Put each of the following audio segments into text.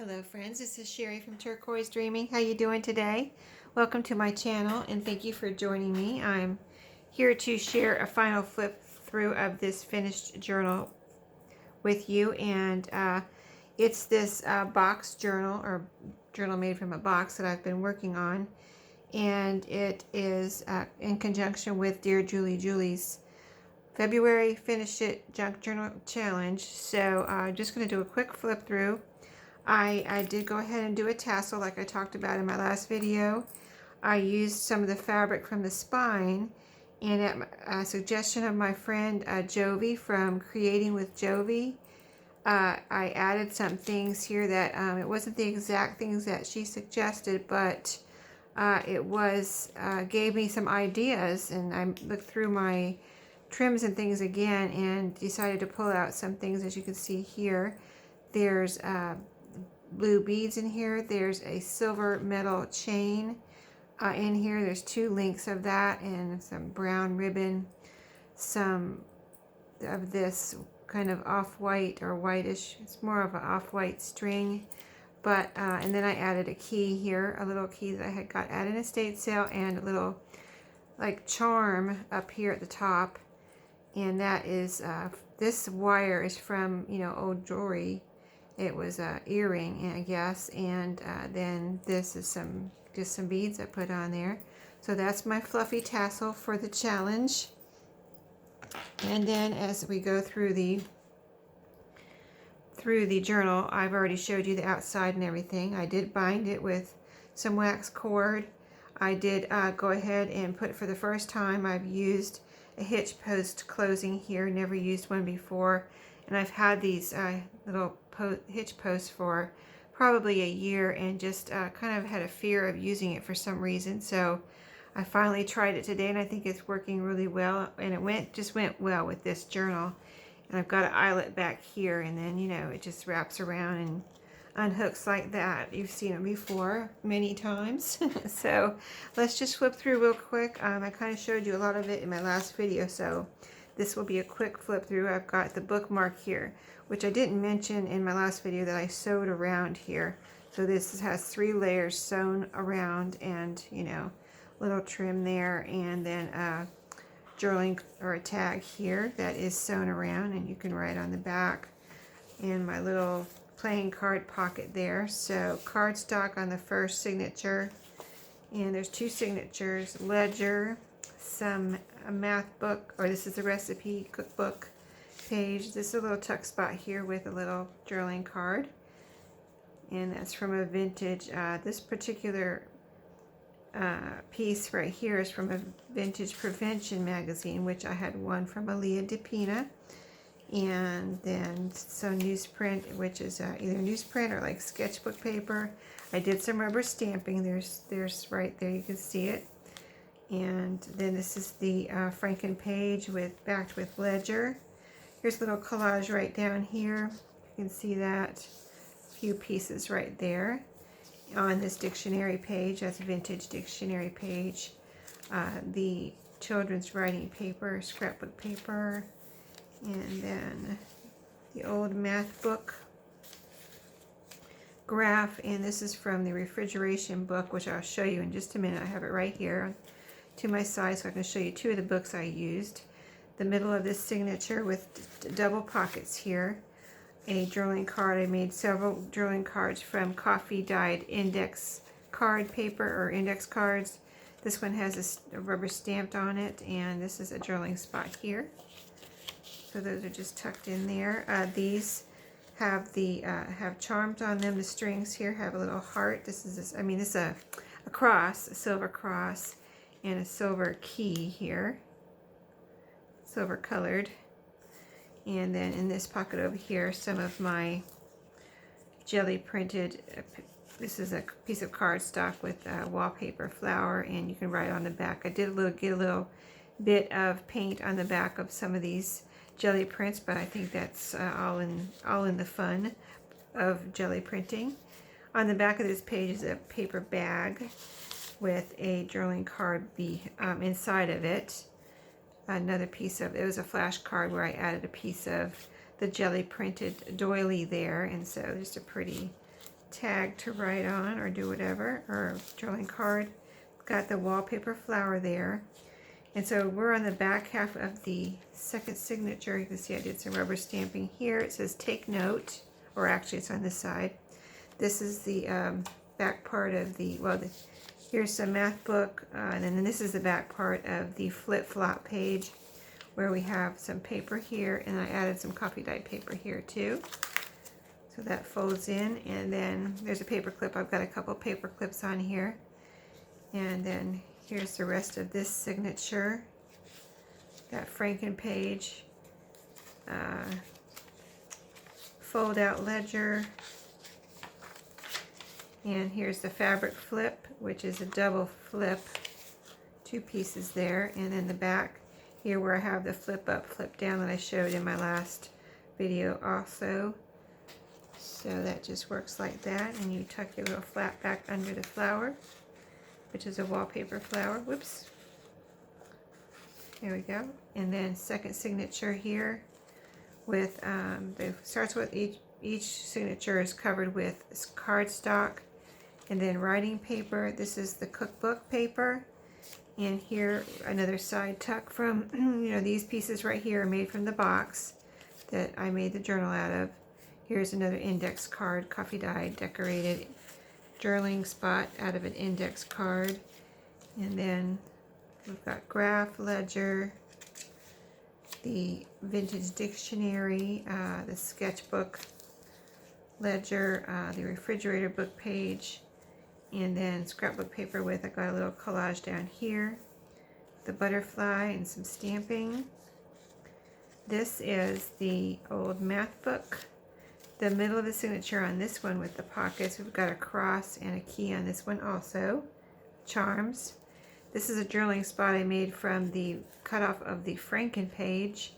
Hello friends, this is Sherry from Turquoise Dreaming. How you doing today? Welcome to my channel and thank you for joining me. I'm here to share a final flip through of this finished journal with you, and it's this box journal, or journal made from a box that I've been working on, and it is in conjunction with Dear Julie Julie's February Finish It Junk Journal Challenge. So I'm just going to do a quick flip through. I did go ahead and do a tassel like I talked about in my last video. I used some of the fabric from the spine, and at a suggestion of my friend Jovi from Creating with Jovi, I added some things here that it wasn't the exact things that she suggested, but it was gave me some ideas, and I looked through my trims and things again and decided to pull out some things. As you can see here, there's blue beads in here. There's a silver metal chain in here. There's two links of that, and some brown ribbon, some of this kind of off-white or whitish. It's more of an off-white string, but and then I added a key here, a little key that I had got at an estate sale, and a little like charm up here at the top. And that is this wire is from, you know, old jewelry. It was an earring, I guess, and then this is just some beads I put on there. So that's my fluffy tassel for the challenge. And then as we go through the journal, I've already showed you the outside and everything. I did bind it with some wax cord. I did go ahead and put, for the first time, I've used a hitch post closing here. Never used one before, and I've had these little hitch posts for probably a year, and just kind of had a fear of using it for some reason. So I finally tried it today, and I think it's working really well, and it just went well with this journal. And I've got an eyelet back here, and then, you know, it just wraps around and unhooks like that. You've seen it before many times. So let's just flip through real quick. I kind of showed you a lot of it in my last video, so this will be a quick flip through. I've got the bookmark here, which I didn't mention in my last video, that I sewed around here. So this has 3 layers sewn around, and, you know, little trim there, and then a journaling or a tag here that is sewn around, and you can write on the back, and my little playing card pocket there. So cardstock on the first signature, and there's 2 signatures, ledger, a math book, or this is a recipe cookbook page. This is a little tuck spot here with a little journaling card, and that's from a vintage, this particular piece right here is from a vintage prevention magazine, which I had one from Aaliyah DePina. And then some newsprint, which is either newsprint or like sketchbook paper. I did some rubber stamping. There's right there, you can see it. And then this is the Franken page backed with ledger. Here's a little collage right down here. You can see that. A few pieces right there on this dictionary page. That's a vintage dictionary page. The children's writing paper, scrapbook paper. And then the old math book graph, and this is from the refrigeration book, which I'll show you in just a minute. I have it right here to my side, so I can show you 2 of the books I used. The middle of this signature with double pockets here. A journaling card. I made several journaling cards from coffee dyed index card paper, or index cards. This one has a rubber stamped on it, and this is a journaling spot here. So those are just tucked in there. These have have charms on them. The strings here have a little heart. This is a cross, a silver cross, and a silver key here, silver colored. And then in this pocket over here, some of my jelly printed. This is a piece of cardstock with wallpaper flower, and you can write on the back. I did get a little bit of paint on the back of some of these jelly prints, but I think that's all in the fun of jelly printing. On the back of this page is a paper bag with a journaling card inside of it. Another piece of, it was a flash card where I added a piece of the jelly printed doily there, and so just a pretty tag to write on or do whatever, or journaling card. Got the wallpaper flower there. And so we're on the back half of the second signature. You can see I did some rubber stamping here. It says take note, or actually it's on this side. This is the back part of the, here's some math book, and then this is the back part of the flip-flop page where we have some paper here, and I added some coffee dyed paper here too. So that folds in, and then there's a paper clip. I've got a couple paper clips on here. And then here's the rest of this signature. Got Franken page, fold out ledger, and here's the fabric flip, which is a double flip, 2 pieces there, and then the back here where I have the flip up, flip down that I showed in my last video also. So that just works like that, and you tuck your little flap back under the flower, which is a wallpaper flower. Whoops. There we go. And then second signature here with, starts with each signature is covered with cardstock and then writing paper. This is the cookbook paper. And here another side tuck from, these pieces right here are made from the box that I made the journal out of. Here's another index card, coffee dyed, decorated journaling spot out of an index card. And then we've got graph, ledger, the vintage dictionary, the sketchbook ledger, the refrigerator book page, and then scrapbook paper with, I got a little collage down here, the butterfly and some stamping. This is the old math book. The middle of the signature on this one with the pockets, we've got a cross and a key on this one also. Charms. This is a journaling spot I made from the cutoff of the Franken page.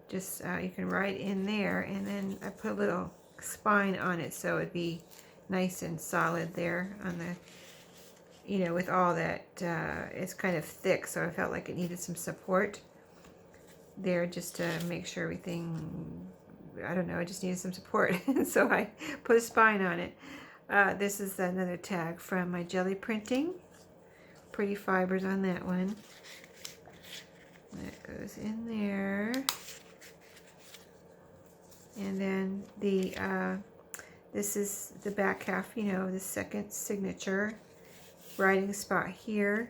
Just you can write in there, and then I put a little spine on it so it'd be nice and solid there on the, with all that, it's kind of thick, so I felt like it needed some support there just to make sure everything, I don't know, I just needed some support. So I put a spine on it. This is another tag from my jelly printing. Pretty fibers on that one. That goes in there. And then the this is the back half, the second signature. Writing spot here.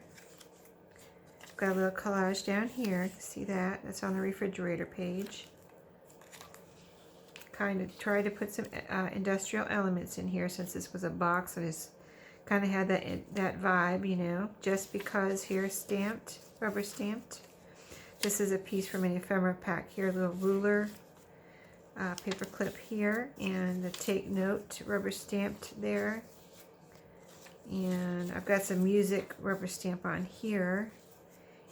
Got a little collage down here. See that? That's on the refrigerator page. Kind of tried to put some industrial elements in here since this was a box. I just kind of had that vibe, just because here, stamped, rubber stamped. This is a piece from an ephemera pack here, a little ruler, paper clip here, and the take note rubber stamped there. And I've got some music rubber stamp on here.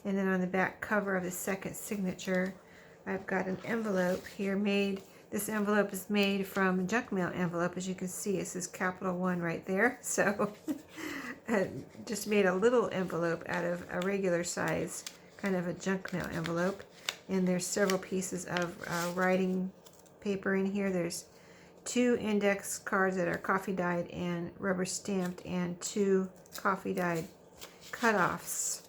And then on the back cover of the second signature, I've got an envelope here made. This envelope is made from a junk mail envelope. As you can see, it says capital 1 right there. So I just made a little envelope out of a regular size, kind of a junk mail envelope. And there's several pieces of writing paper in here. There's 2 index cards that are coffee dyed and rubber stamped, and 2 coffee dyed cutoffs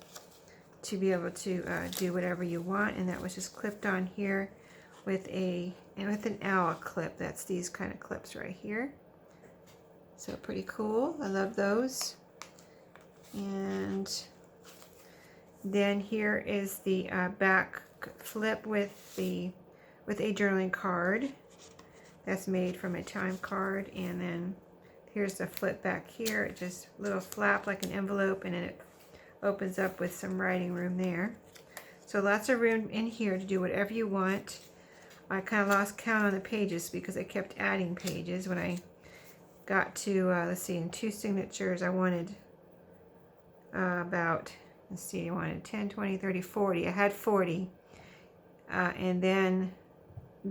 to be able to do whatever you want. And that was just clipped on here with an owl clip. That's these kind of clips right here. So pretty cool. I love those. And then here is the back flip with a journaling card. That's made from a time card. And then here's the flip back here. It just a little flap like an envelope, and then it opens up with some writing room there. So lots of room in here to do whatever you want. I kind of lost count on the pages because I kept adding pages. When I got to, let's see, in 2 signatures, I wanted about, let's see, I wanted 10, 20, 30, 40. I had 40. And then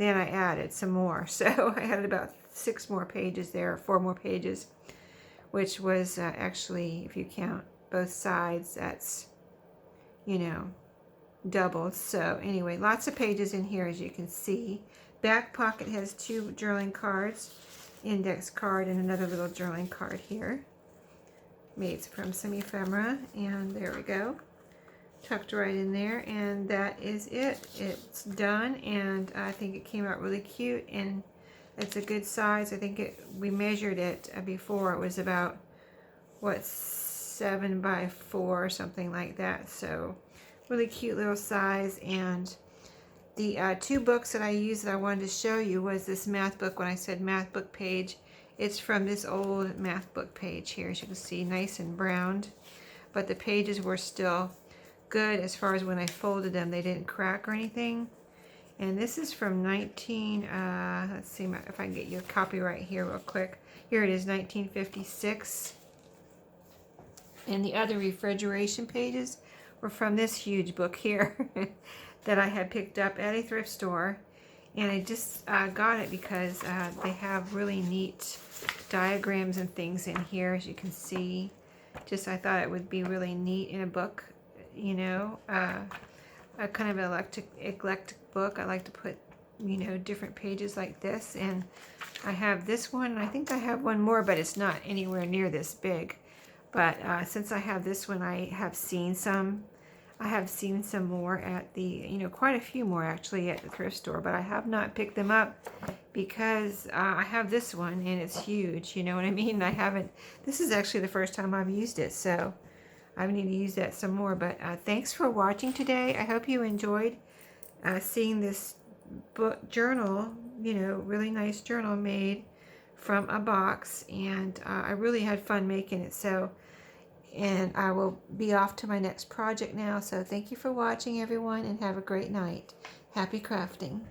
I added some more. So I added about 6 more pages there, 4 more pages, which was actually, if you count both sides, that's, doubled. So anyway, lots of pages in here, as you can see. Back pocket has 2 journaling cards. index card and another little journaling card here. Made from some ephemera, and there we go. Tucked right in there, and that is it. It's done, and I think it came out really cute, and it's a good size. I think we measured it before. It was about, what, 7 by 4 or something like that. So really cute little size. And the 2 books that I used that I wanted to show you was this math book. When I said math book page, it's from this old math book page here. As you can see, nice and browned, but the pages were still good as far as when I folded them, they didn't crack or anything. And this is from let's see if I can get you a copy right here real quick. Here it is, 1956. And the other refrigeration pages were from this huge book here that I had picked up at a thrift store. And I just got it because they have really neat diagrams and things in here, as you can see. Just I thought it would be really neat in a book, you know, a kind of eclectic book. I like to put, you know, different pages like this. And I have this one. I think I have one more, but it's not anywhere near this big. But since I have this one, I have seen some more at the, you know, quite a few more actually at the thrift store, but I have not picked them up because I have this one and it's huge, you know what I mean? This is actually the first time I've used it, so I need to use that some more. But thanks for watching today. I hope you enjoyed seeing this book journal, you know, really nice journal made from a box, and I really had fun making it. And I will be off to my next project now. So thank you for watching, everyone, and have a great night. Happy crafting.